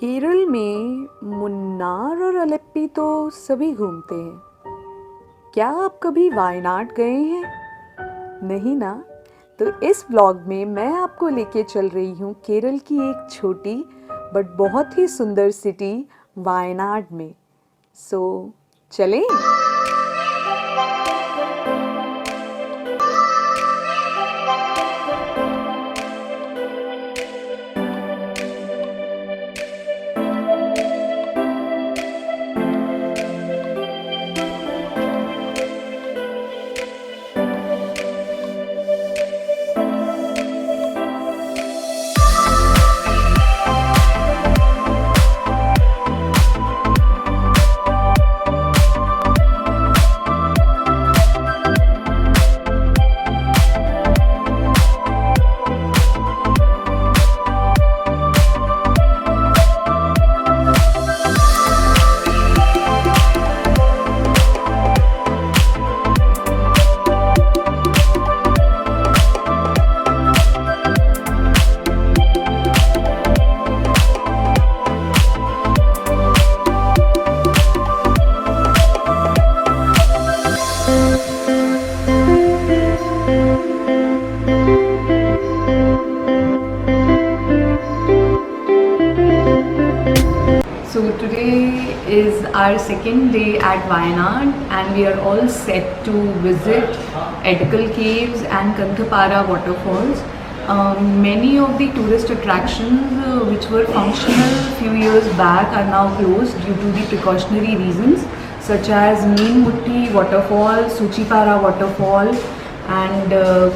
केरल में मुन्नार और अलेप्पी तो सभी घूमते हैं। क्या आप कभी वायनाड गए हैं? नहीं ना? तो इस व्लॉग में मैं आपको लेके चल रही हूँ केरल की एक छोटी बट बहुत ही सुंदर सिटी वायनाड में। सो चलें? So today is our second day at Wayanad and we are all set to visit Edikal Caves and Kanthapara waterfalls. Many of the tourist attractions which were functional few years back are now closed due to the precautionary reasons, such as Meen Mutti waterfall, Suchipara waterfall and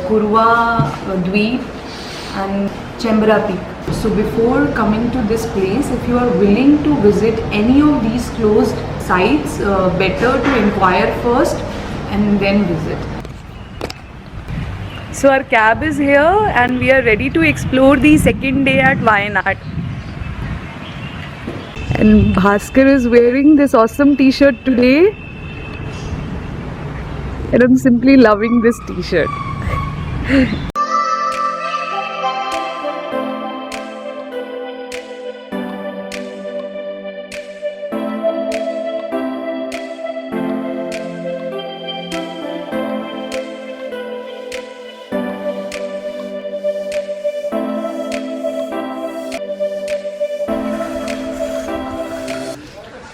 Kurwa Dweep and Chembra Peak. So before coming to this place, if you are willing to visit any of these closed sites, better to inquire first and then visit. So our cab is here and we are ready to explore the second day at Wayanad. And Bhaskar is wearing this awesome t-shirt today. And I'm simply loving this t-shirt.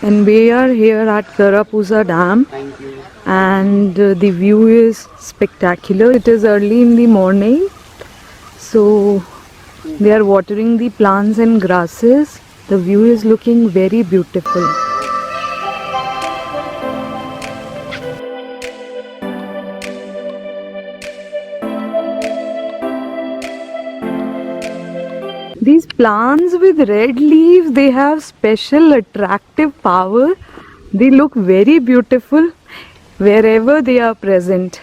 And we are here at Karapuza Dam and the view is spectacular. It is early in the morning, so they are watering the plants and grasses. The view is looking very beautiful. These plants with red leaves, they have special attractive power. They look very beautiful wherever they are present.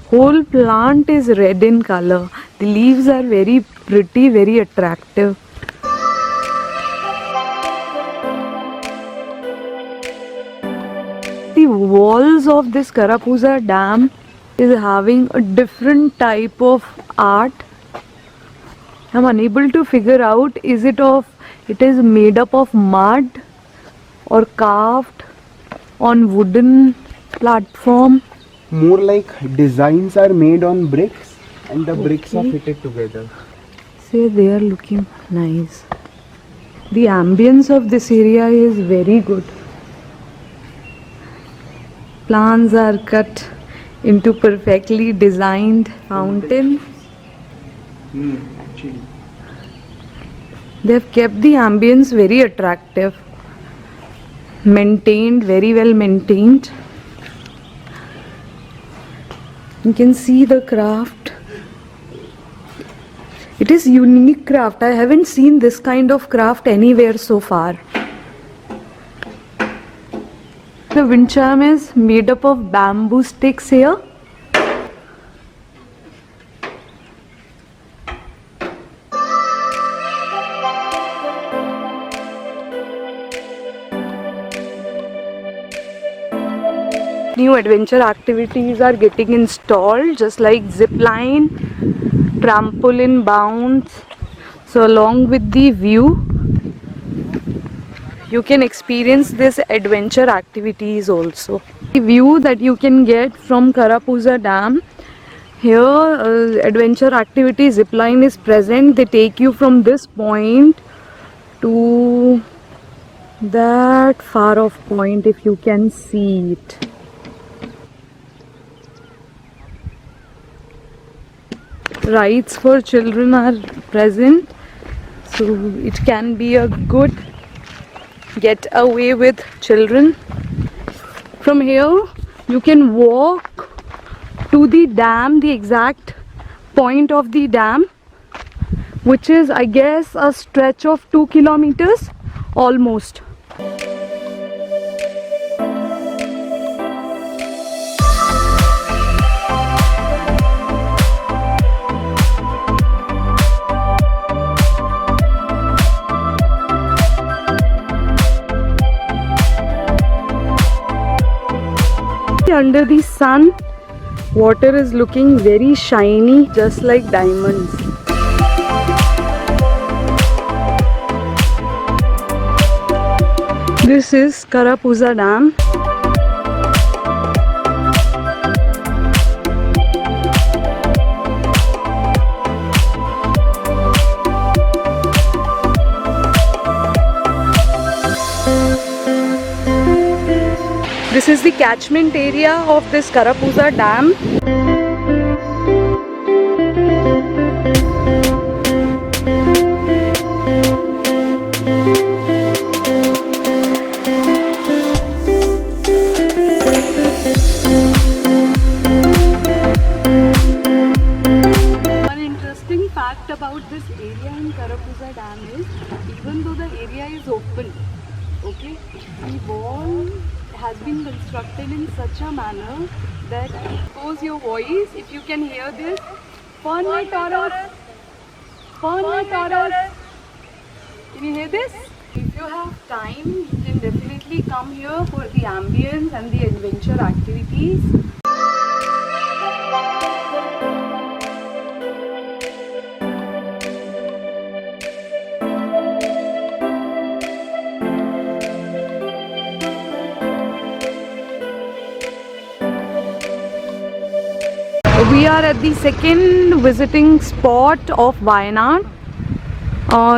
Whole plant is red in color. The leaves are very pretty, very attractive. The walls of this Karapuza Dam is having a different type of art. I'm unable to figure out it is made up of mud or carved on wooden platform. More like designs are made on bricks and the bricks are fitted together. See, they are looking nice. The ambience of this area is very good. Plants are cut into perfectly designed fountain. Actually. They have kept the ambience very attractive. Maintained, very well maintained. You can see the craft. It is unique craft. I haven't seen this kind of craft anywhere so far. The wind chime is made up of bamboo sticks here. New adventure activities are getting installed, just like zip line, trampoline, bounce. So along with the view, you can experience this adventure activities also. The view that you can get from Karapuza Dam, here adventure activity zipline is present. They take you from this point to that far off point, if you can see it. Rides for children are present, so it can be a good getaway with children. From here you can walk to the dam, the exact point of the dam, which is, I guess, a stretch of 2 kilometers almost. Under the sun, water is looking very shiny, just like diamonds. This is Karapuza Dam. This is the catchment area of this Karapuza Dam. One interesting fact about this area in Karapuza Dam is, even though the area is open, okay, the wall has been constructed in such a manner that expose your voice. If you can hear this, Fern Taurus, can you hear this? If you have time, you can definitely come here for the ambience and the adventure activities. We are at the second visiting spot of Wayanad.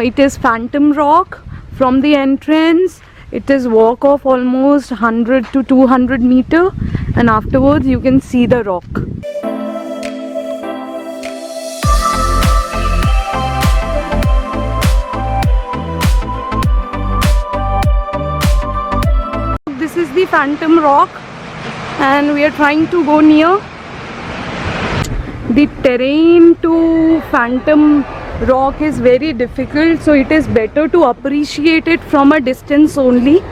It is Phantom Rock. From the entrance, it is walk of almost 100 to 200 meter, and afterwards you can see the rock. This is the Phantom Rock, and we are trying to go near. The terrain to Phantom Rock is very difficult, so it is better to appreciate it from a distance only.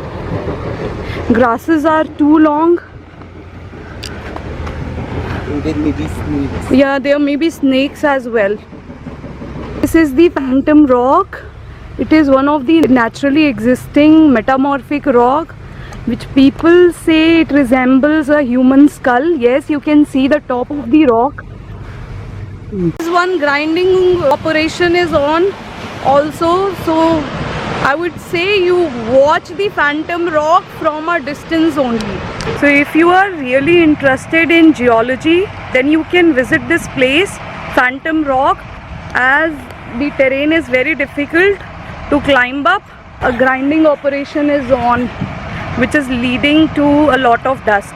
Grasses are too long. There may be snakes. Yeah, there may be snakes as well. This is the Phantom Rock. It is one of the naturally existing metamorphic rock, which people say it resembles a human skull. Yes, you can see the top of the rock. This one grinding operation is on also, so I would say you watch the Phantom Rock from a distance only. So if you are really interested in geology, then you can visit this place, Phantom Rock, as the terrain is very difficult to climb up. A grinding operation is on, which is leading to a lot of dust.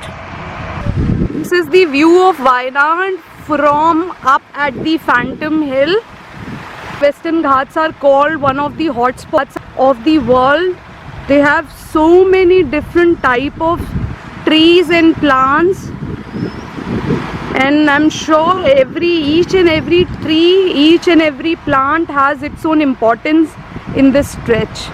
This is the view of Wayanad from up at the Phantom Hill. Western Ghats are called one of the hotspots of the world. They have so many different type of trees and plants, and I'm sure each and every tree, each and every plant has its own importance in this stretch.